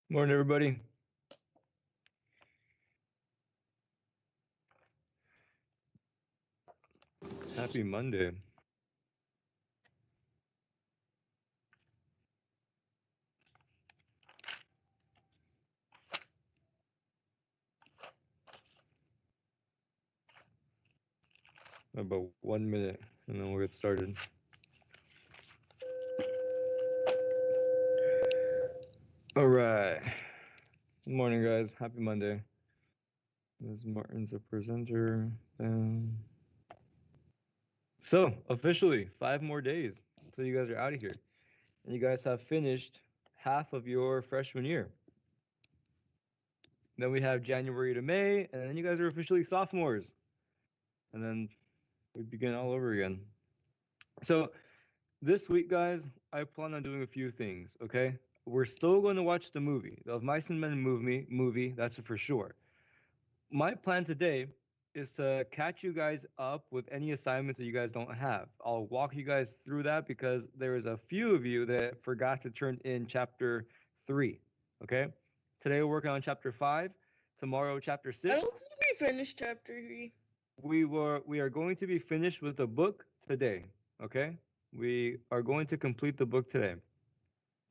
Morning, everybody. Happy Monday. About 1 minute, and then we'll get started. All right. Good morning, guys. Happy Monday. Ms. Martin's a presenter. So, officially, 5 more days until you guys are out of here. And you guys have finished half of your freshman year. Then we have January to May, and then you guys are officially sophomores. And then we begin all over again. So, this week, guys, I plan on doing a few things, okay? We're still going to watch the movie, the Of Mice and Men movie, that's for sure. My plan today is to catch you guys up with any assignments that you guys don't have. I'll walk you guys through that because there is a few of you that forgot to turn in chapter 3, okay? Today we're working on chapter 5, tomorrow chapter 6. I don't think we finished chapter 3. We are going to be finished with the book today, okay? We are going to complete the book today.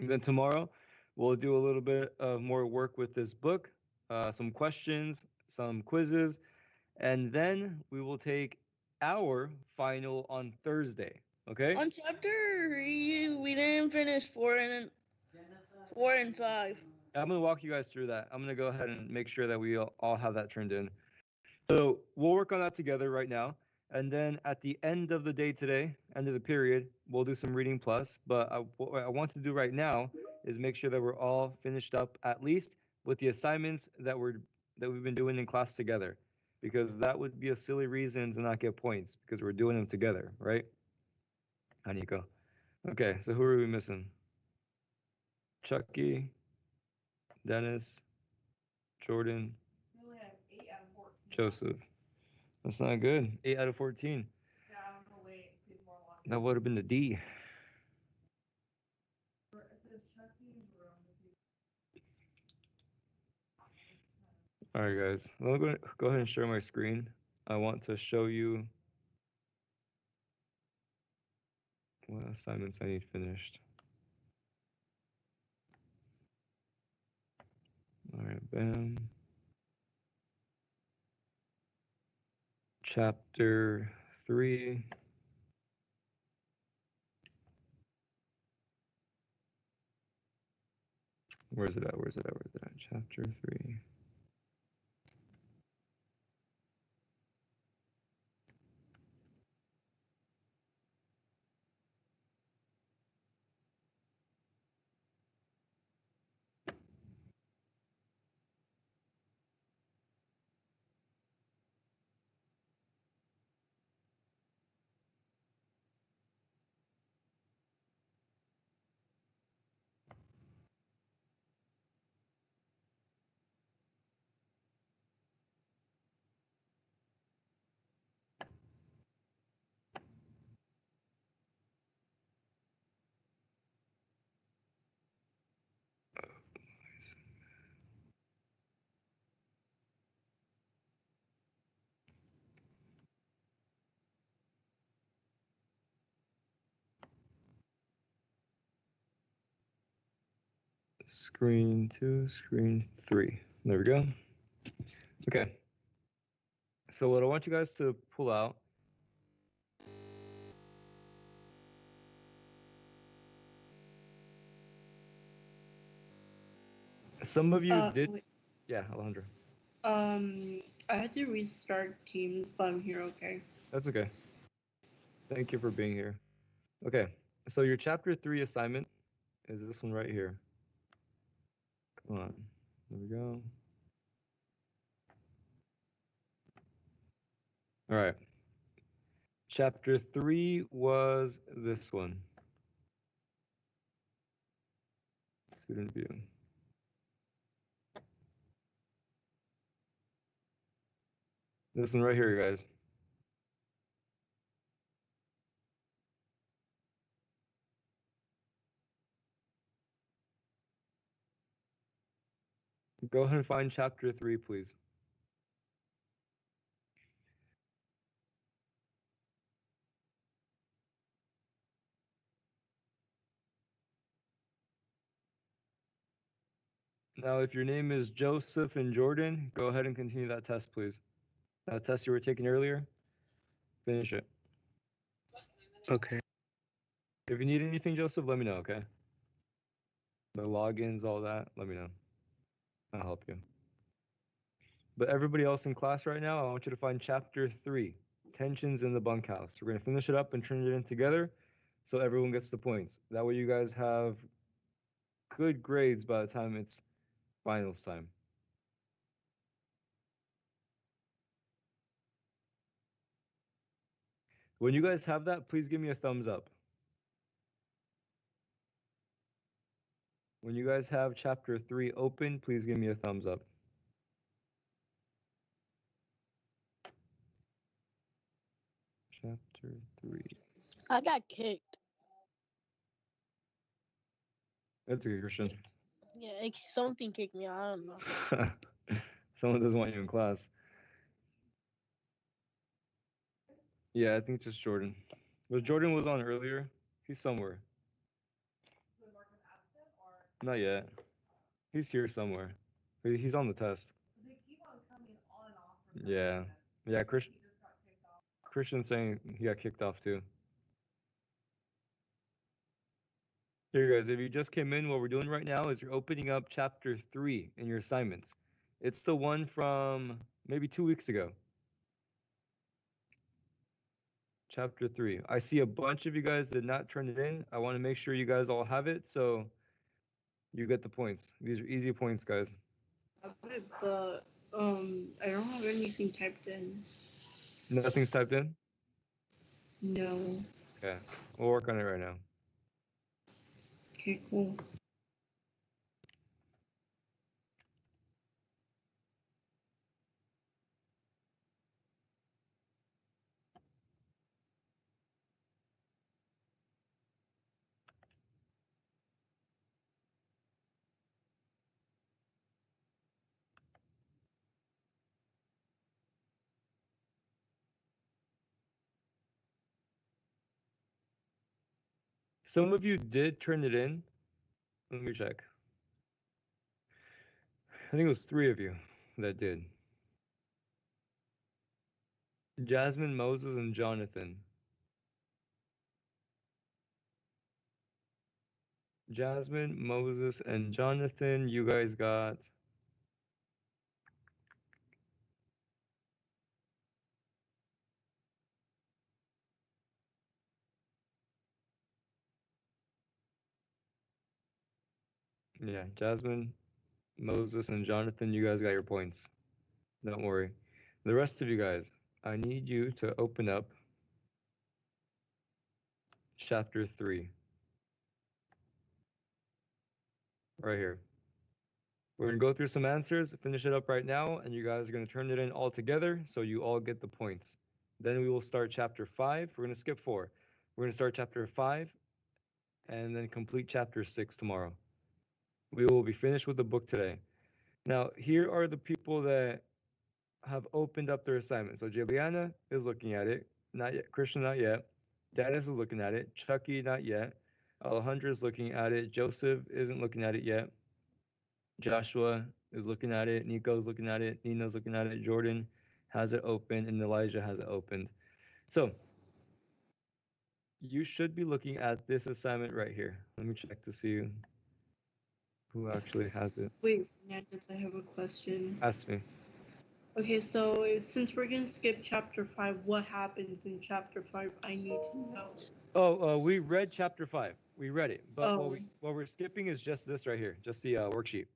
And then tomorrow, we'll do a little bit of more work with this book, some questions, some quizzes, and then we will take our final on Thursday, okay? On chapter 3, we didn't finish 4 and 5. I'm going to walk you guys through that. I'm going to go ahead and make sure that we all have that turned in. So we'll work on that together right now. And then at the end of the day today, end of the period, we'll do some reading plus. But what I want to do right now is make sure that we're all finished up at least with the assignments that we've been doing in class together, because that would be a silly reason to not get points because we're doing them together, right? Hi, Nico. Okay, so who are we missing? Chucky, Dennis, Jordan, We have 8 out of 14. Joseph. That's not good. 8 out of 14. Yeah, I don't know, wait, people are watching. That would have been the D. It says Chucky's room. All right, guys. Let me go ahead and share my screen. I want to show you what assignments I need finished. All right, bam. Chapter 3. Where's it at? Chapter 3. Screen 2, screen 3. There we go. Okay. So what I want you guys to pull out. Some of you did. Wait. Yeah, Alejandro. I had to restart Teams, but I'm here, okay? That's okay. Thank you for being here. Okay, so your chapter 3 assignment is this one right here. Come on. There we go. All right. Chapter 3 was this one. Student view. This one right here, guys. Go ahead and find chapter 3, please. Now, if your name is Joseph and Jordan, go ahead and continue that test, please. That test you were taking earlier, finish it. Okay. If you need anything, Joseph, let me know, okay? The logins, all that, let me know. I'll help you. But everybody else in class right now, I want you to find chapter 3, Tensions in the Bunkhouse. We're going to finish it up and turn it in together so everyone gets the points. That way you guys have good grades by the time it's finals time. When you guys have that, please give me a thumbs up. When you guys have chapter 3 open, please give me a thumbs up. Chapter 3. I got kicked. That's a good Christian. Yeah, something kicked me out. I don't know. Someone doesn't want you in class. Yeah, I think just Jordan. But Jordan was on earlier. He's somewhere. Is it marked as absent or Not yet. He's here somewhere. He's on the test. they keep on coming on and off for some Yeah. reason. Yeah, He just got kicked off. Christian's saying he got kicked off too. Here, guys, if you just came in, what we're doing right now is you're opening up chapter 3 in your assignments. It's the one from maybe 2 weeks ago. Chapter 3. I see a bunch of you guys did not turn it in. I want to make sure you guys all have it so you get the points. These are easy points, guys. I have it, but I don't have anything typed in. Nothing's typed in? No. Okay. We'll work on it right now. Okay, cool. Some of you did turn it in. Let me check. I think it was 3 of you that did. Jasmine, Moses, and Jonathan. Jasmine, Moses, and Jonathan, you guys got... Yeah, Jasmine, Moses, and Jonathan, you guys got your points. Don't worry. The rest of you guys, I need you to open up chapter 3. Right here. We're going to go through some answers, finish it up right now, and you guys are going to turn it in all together so you all get the points. Then we will start chapter 5. We're going to skip 4. We're going to start chapter 5 and then complete chapter 6 tomorrow. We will be finished with the book today. Now, here are the people that have opened up their assignment. So Juliana is looking at it. Not yet. Christian, not yet. Dennis is looking at it. Chucky, not yet. Alejandra is looking at it. Joseph isn't looking at it yet. Joshua is looking at it. Nico's looking at it. Nina's looking at it. Jordan has it open. And Elijah has it opened. So you should be looking at this assignment right here. Let me check to see who actually has it. Wait, Nandis, I have a question. Ask me. Okay, so since we're gonna skip chapter 5, what happens in chapter 5? I need to know. Oh, we read chapter 5. We read it. But Oh. what we're skipping is just this right here. Just the worksheet.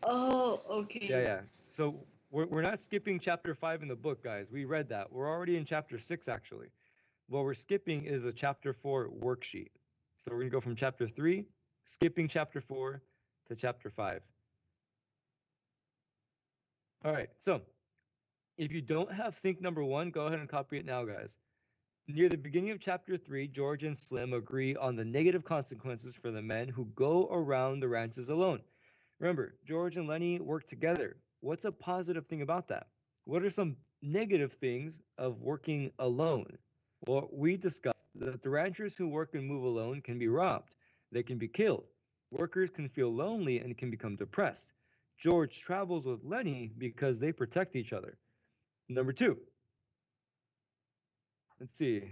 Oh, okay. Yeah. So we're not skipping chapter 5 in the book, guys. We read that. We're already in chapter 6, actually. What we're skipping is the chapter 4 worksheet. So we're going to go from chapter 3, skipping chapter 4 to chapter 5. All right. So if you don't have think number 1, go ahead and copy it now, guys. Near the beginning of chapter 3, George and Slim agree on the negative consequences for the men who go around the ranches alone. Remember, George and Lenny work together. What's a positive thing about that? What are some negative things of working alone? Well, we discussed that the ranchers who work and move alone can be robbed, they can be killed. Workers can feel lonely and can become depressed. George travels with Lenny because they protect each other. Number two, let's see.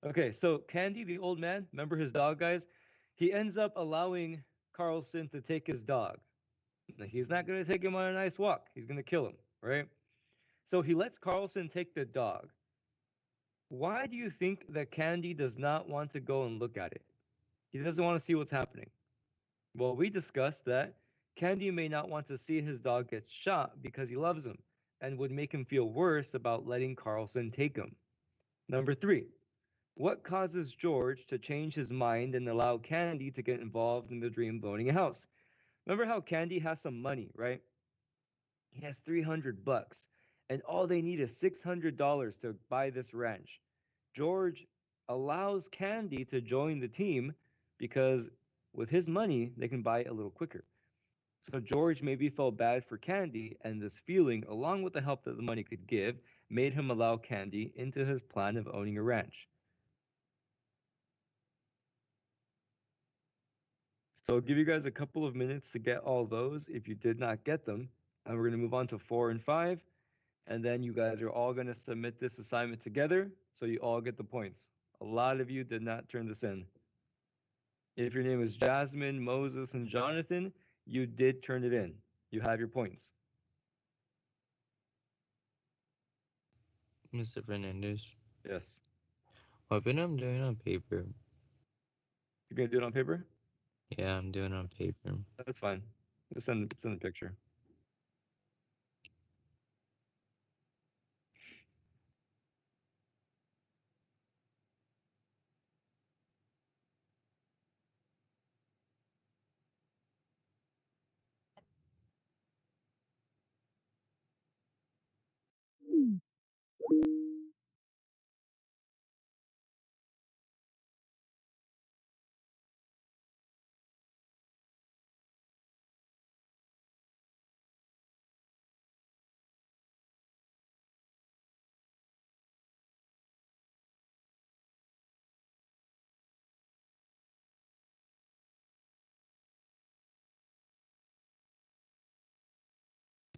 Okay, so Candy, the old man, remember his dog, guys? He ends up allowing Carlson to take his dog. Now, he's not going to take him on a nice walk. He's going to kill him, right? So he lets Carlson take the dog. Why do you think that Candy does not want to go and look at it? He doesn't want to see what's happening. Well, we discussed that Candy may not want to see his dog get shot because he loves him and would make him feel worse about letting Carlson take him. Number three, what causes George to change his mind and allow Candy to get involved in the dream of owning a house? Remember how Candy has some money, right? He has $300, and all they need is $600 to buy this ranch. George allows Candy to join the team because with his money, they can buy it a little quicker. So George maybe felt bad for Candy, and this feeling, along with the help that the money could give, made him allow Candy into his plan of owning a ranch. So I'll give you guys a couple of minutes to get all those if you did not get them. And we're going to move on to 4 and 5. And then you guys are all going to submit this assignment together so you all get the points. A lot of you did not turn this in. If your name is Jasmine, Moses, and Jonathan, you did turn it in. You have your points. Mr. Fernandez, Yes. what I'm doing on paper? You're going to do it on paper? Yeah, I'm doing it on paper. That's fine. Just send the picture.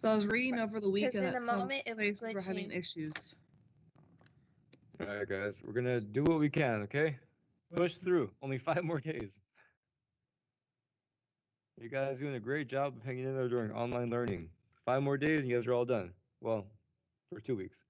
So I was reading over the Because weekend in that the some moment it was places were having glitching. issues. All right, guys. We're going to do what we can, okay? Push through. Only 5 more days. You guys doing a great job of hanging in there during online learning. 5 more days and you guys are all done. Well, for 2 weeks.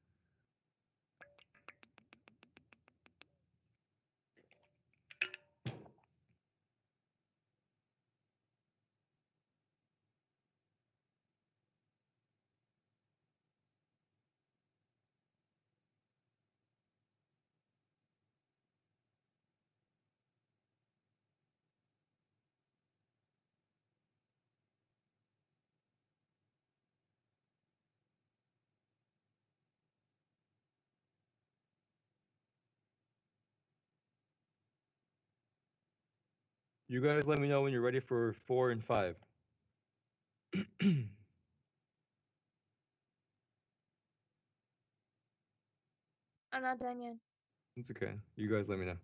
You guys let me know when you're ready for 4 and 5. I'm not done yet. It's okay. You guys let me know.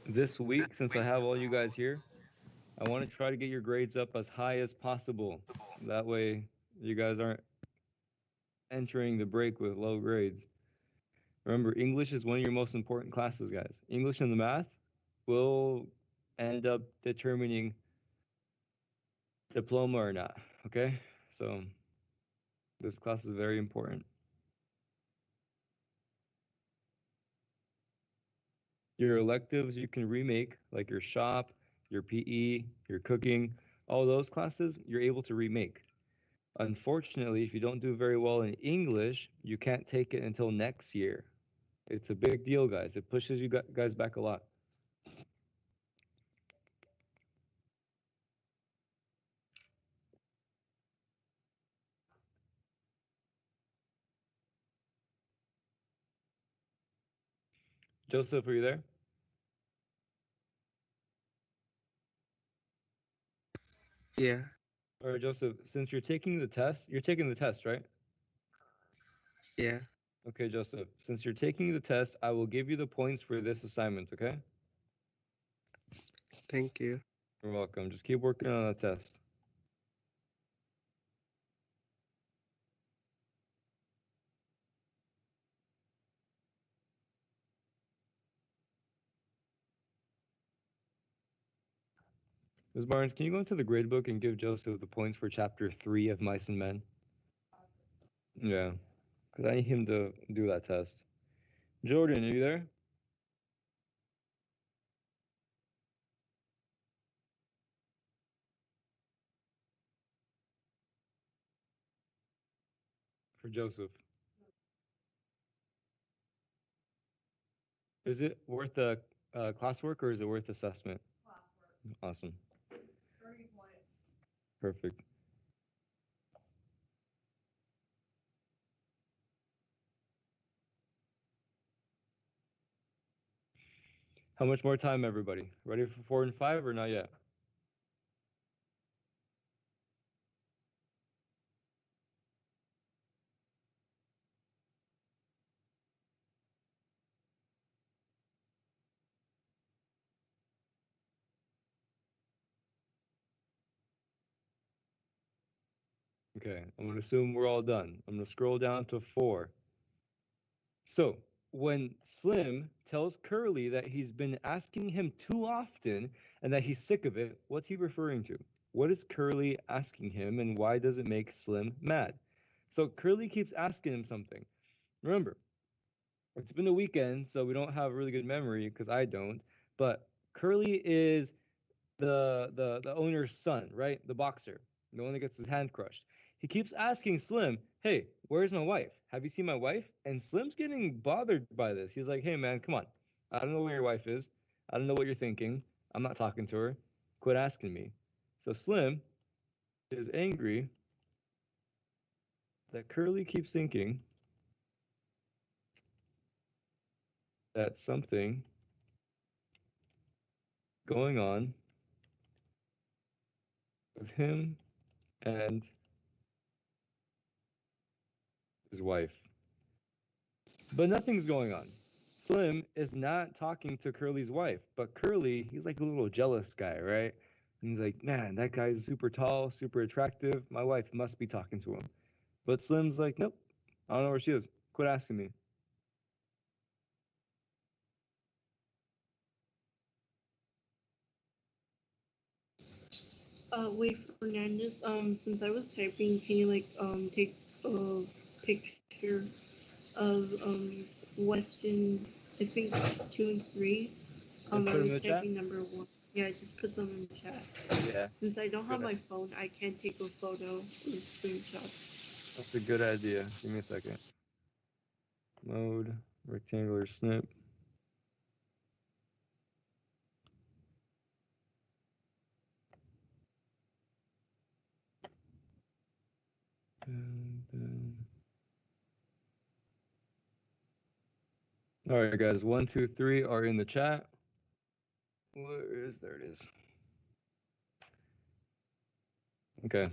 This week, since I have all you guys here, I want to try to get your grades up as high as possible. That way, you guys aren't entering the break with low grades. Remember, English is one of your most important classes, guys. English and the math will end up determining diploma or not, okay? So this class is very important. Your electives you can remake, like your shop, your PE, your cooking, all those classes you're able to remake. Unfortunately, if you don't do very well in English, you can't take it until next year. It's a big deal, guys. It pushes you guys back a lot. Joseph, are you there? Yeah, All right, Joseph, since you're taking the test, right? yeah. Okay, Joseph, since you're taking the test, I will give you the points for this assignment, okay? Thank you. You're welcome. Just keep working on that test. Ms. Barnes, can you go into the grade book and give Joseph the points for chapter 3 of Mice and Men? Yeah, because I need him to do that test. Jordan, are you there? For Joseph. Is it worth the classwork or is it worth assessment? Classwork. Awesome. 30 points. Perfect. How much more time, everybody? Ready for 4 and 5 or not yet? Okay, I'm going to assume we're all done. I'm going to scroll down to 4. So, when Slim tells Curly that he's been asking him too often and that he's sick of it, what's he referring to? What is Curly asking him and why does it make Slim mad? So, Curly keeps asking him something. Remember, it's been a weekend, so we don't have a really good memory because I don't, but Curly is the owner's son, right? The boxer, the one that gets his hand crushed. He keeps asking Slim, "Hey, where's my wife? Have you seen my wife?" And Slim's getting bothered by this. He's like, "Hey, man, come on. I don't know where your wife is. I don't know what you're thinking. I'm not talking to her. Quit asking me." So Slim is angry that Curly keeps thinking that something going on with him and his wife. But nothing's going on. Slim is not talking to Curly's wife, but Curly, he's like a little jealous guy, right? And he's like, man, that guy's super tall, super attractive. My wife must be talking to him. But Slim's like, nope, I don't know where she is. Quit asking me. Wait, Fernandez. Since I was typing, can you like take a picture of questions? I think 2 and 3. And I put 'em in was the chat? typing number 1. Yeah, just put them in the chat. Yeah, Since I don't have Good. my phone, I can't take a photo or screenshot. that's a good idea. Give me a second. Mode, rectangular snip. Boom, boom. All right, guys. 1, 2, 3 are in the chat. There it is. Okay,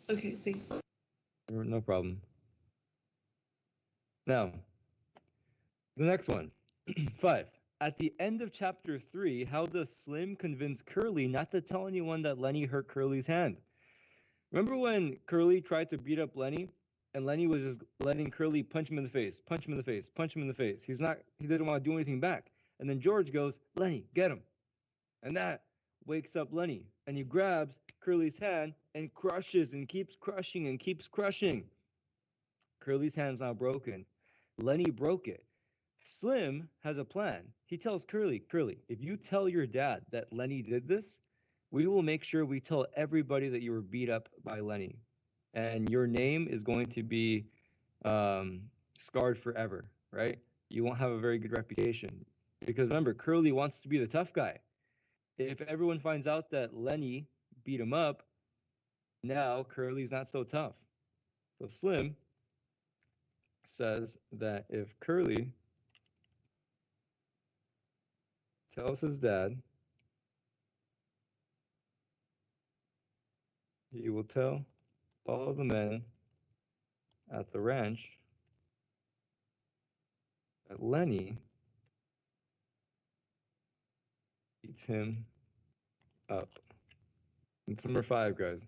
Okay, thanks. no problem. Now, the next one. 5. At the end of chapter 3, how does Slim convince Curly not to tell anyone that Lenny hurt Curly's hand? Remember when Curly tried to beat up Lenny and Lenny was just letting Curly punch him in the face, punch him in the face, punch him in the face. He didn't want to do anything back. And then George goes, "Lenny, get him." And that wakes up Lenny and he grabs Curly's hand and crushes and keeps crushing and keeps crushing. Curly's hand's now broken. Lenny broke it. Slim has a plan. He tells Curly, if you tell your dad that Lenny did this, we will make sure we tell everybody that you were beat up by Lenny. And your name is going to be scarred forever, right? You won't have a very good reputation. Because remember, Curly wants to be the tough guy. If everyone finds out that Lenny beat him up, now Curly's not so tough. So Slim says that if Curly tells his dad he will tell all of the men at the ranch that Lenny beats him up. It's number 5, guys.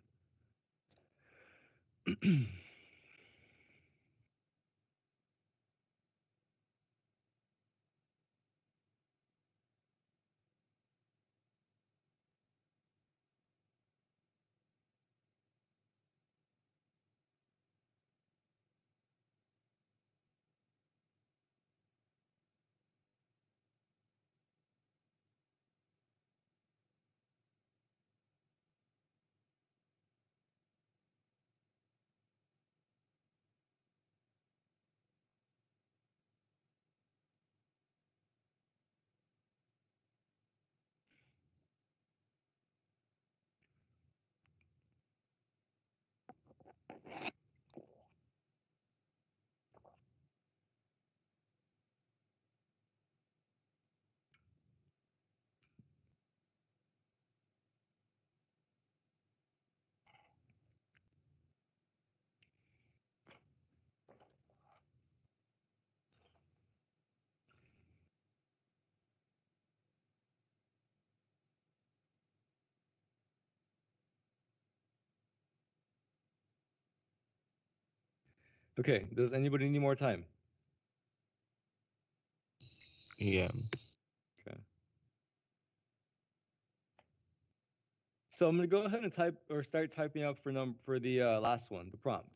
Okay, does anybody need more time? Yeah. Okay. So I'm gonna go ahead and type or start typing up for the last one, the prompt.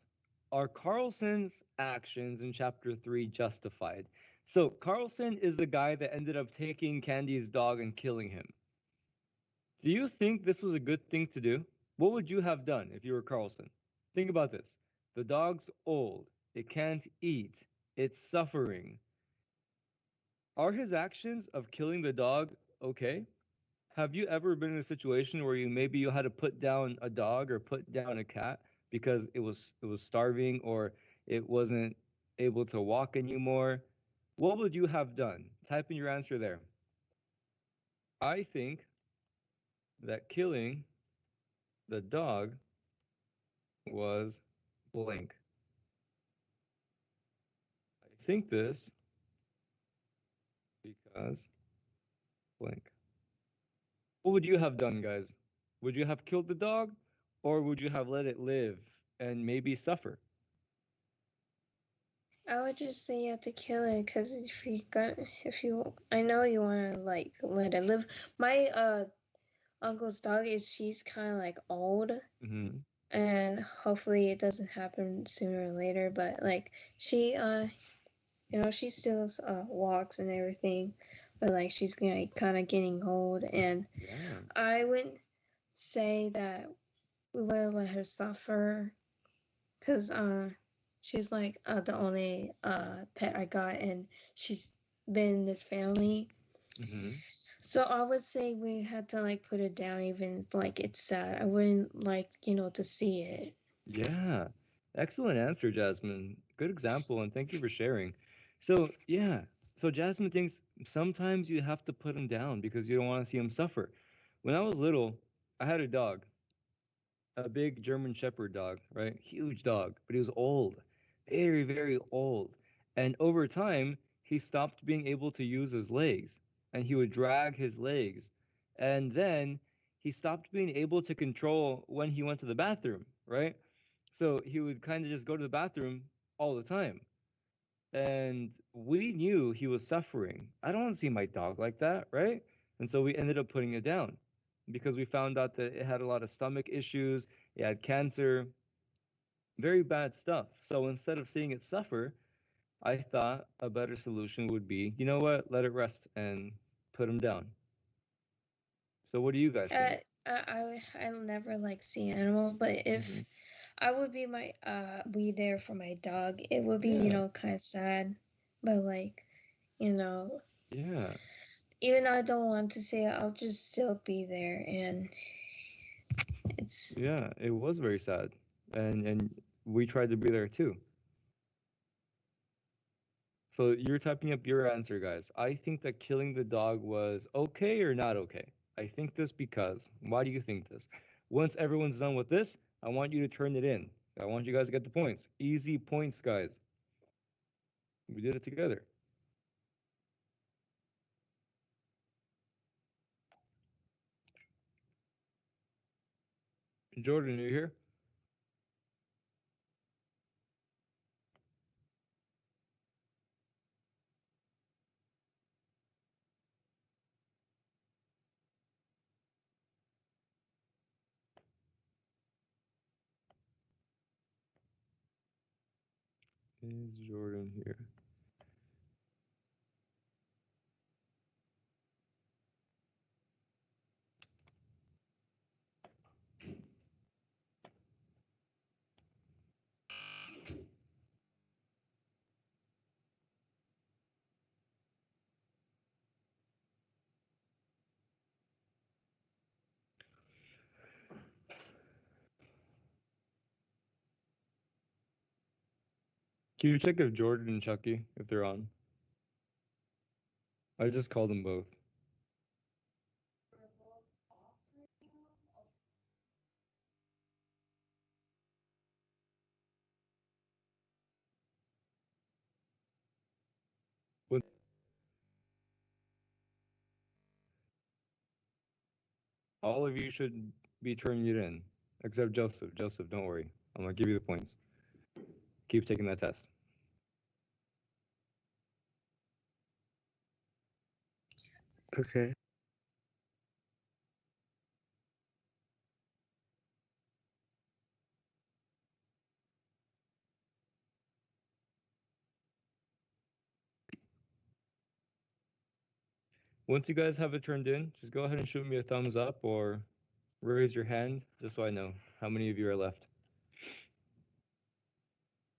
Are Carlson's actions in chapter 3 justified? So Carlson is the guy that ended up taking Candy's dog and killing him. Do you think this was a good thing to do? What would you have done if you were Carlson? Think about this. The dog's old. It can't eat. It's suffering. Are his actions of killing the dog okay? Have you ever been in a situation where you had to put down a dog or put down a cat because it was starving or it wasn't able to walk anymore? What would you have done? Type in your answer there. I think that killing the dog was blank. I think this because blank. What would you have done, guys? Would you have killed the dog or would you have let it live and maybe suffer? I would just say you have to kill it because I know you want to like let it live. My uncle's dog she's kind of like old, Mm-hmm. and hopefully it doesn't happen sooner or later. But like she she still walks and everything, but like she's like kind of getting old, and Yeah. I would say that we would let her suffer because she's like the only pet I got, and she's been in this family. Mm-hmm. So I would say we had to like put it down, even if, like it's sad. I wouldn't like to see it. Yeah. Excellent answer, Jasmine. Good example, and thank you for sharing. So, yeah. So, Jasmine thinks sometimes you have to put him down because you don't want to see him suffer. When I was little, I had a dog, a big German Shepherd dog, right? Huge dog, but he was old, very, very old. And over time, he stopped being able to use his legs and he would drag his legs. And then he stopped being able to control when he went to the bathroom, right? So he would kind of just go to the bathroom all the time. And we knew he was suffering. I don't want to see my dog like that, right? And so we ended up putting it down because we found out that it had a lot of stomach issues, it had cancer, very bad stuff. So instead of seeing it suffer, I thought a better solution would be, you know what, let it rest and put him down. So what do you guys think? I'll never like see animal, but if Mhm. I would be there for my dog, it would be Yeah. kind of sad, but like Yeah. even though I don't want to see it, I'll just still be there, and it's Yeah, it was very sad. And we tried to be there too. So you're typing up your answer, guys. I think that killing the dog was okay or not okay. I think this because. Why do you think this? Once everyone's done with this, I want you to turn it in. I want you guys to get the points. Easy points, guys. We did it together. Jordan, are you here? Is Jordan here? Can you check if Jordan and Chucky, if they're on? I just called them both. What? All of you should be turning it in, except Joseph. Joseph, don't worry. I'm gonna give you the points. Keep taking that test. Okay. Once you guys have it turned in, just go ahead and shoot me a thumbs up or raise your hand, just so I know how many of you are left.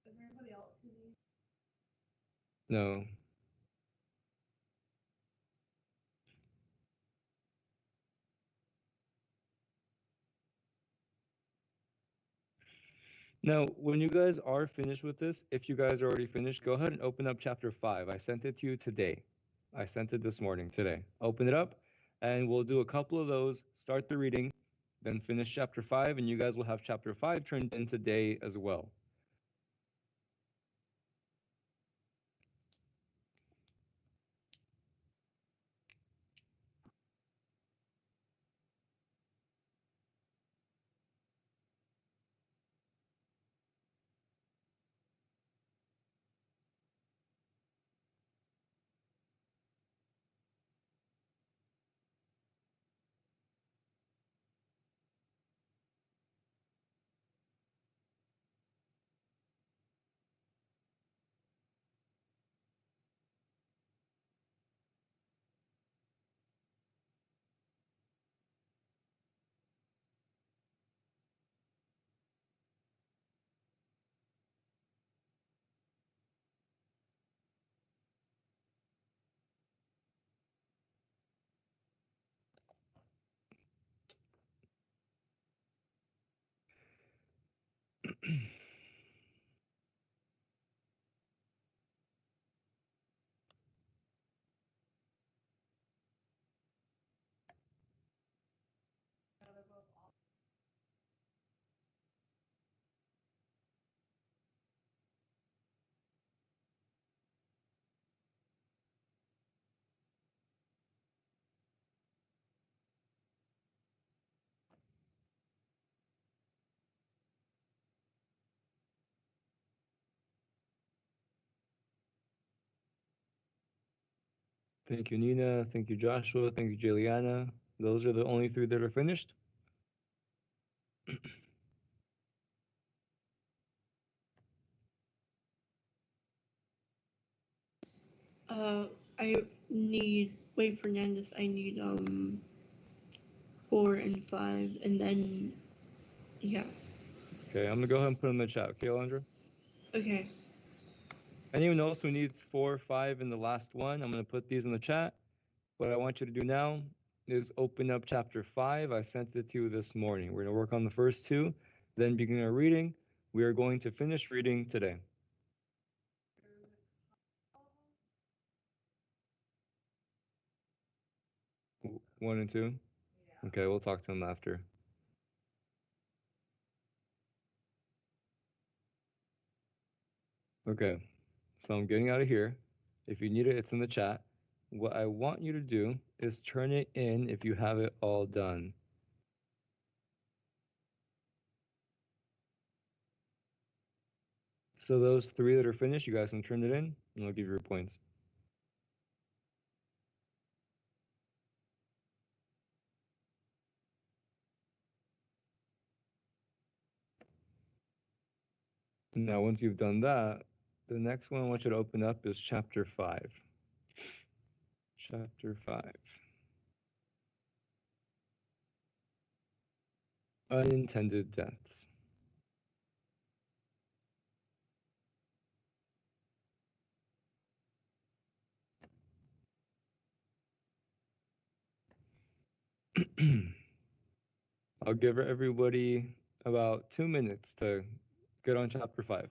Is there anybody else who needs? No. Now, when you guys are finished with this, if you guys are already finished, go ahead and open up chapter 5. I sent it to you today. I sent it this morning, today. Open it up, and we'll do a couple of those, start the reading, then finish chapter 5, and you guys will have chapter 5 turned in today as well. Thank you, Nina. Thank you, Joshua. Thank you, Juliana. Those are the only 3 that are finished. I need, wait, Fernandez, I need 4 and 5, and then, yeah. Okay, I'm gonna go ahead and put them in the chat. Okay, Alondra? Okay. Anyone else who needs 4 or 5 in the last one, I'm gonna put these in the chat. What I want you to do now is open up chapter 5. I sent it to you this morning. We're gonna work on the first 2, then begin our reading. We are going to finish reading today. 1 and 2? Okay, we'll talk to him after. Okay, so I'm getting out of here. If you need it, it's in the chat. What I want you to do is turn it in if you have it all done. So those 3 that are finished, you guys can turn it in, and I'll give you your points. Now, once you've done that, the next one I want you to open up is chapter 5. Chapter 5. Unintended deaths. I'll give everybody about 2 minutes to get on chapter 5.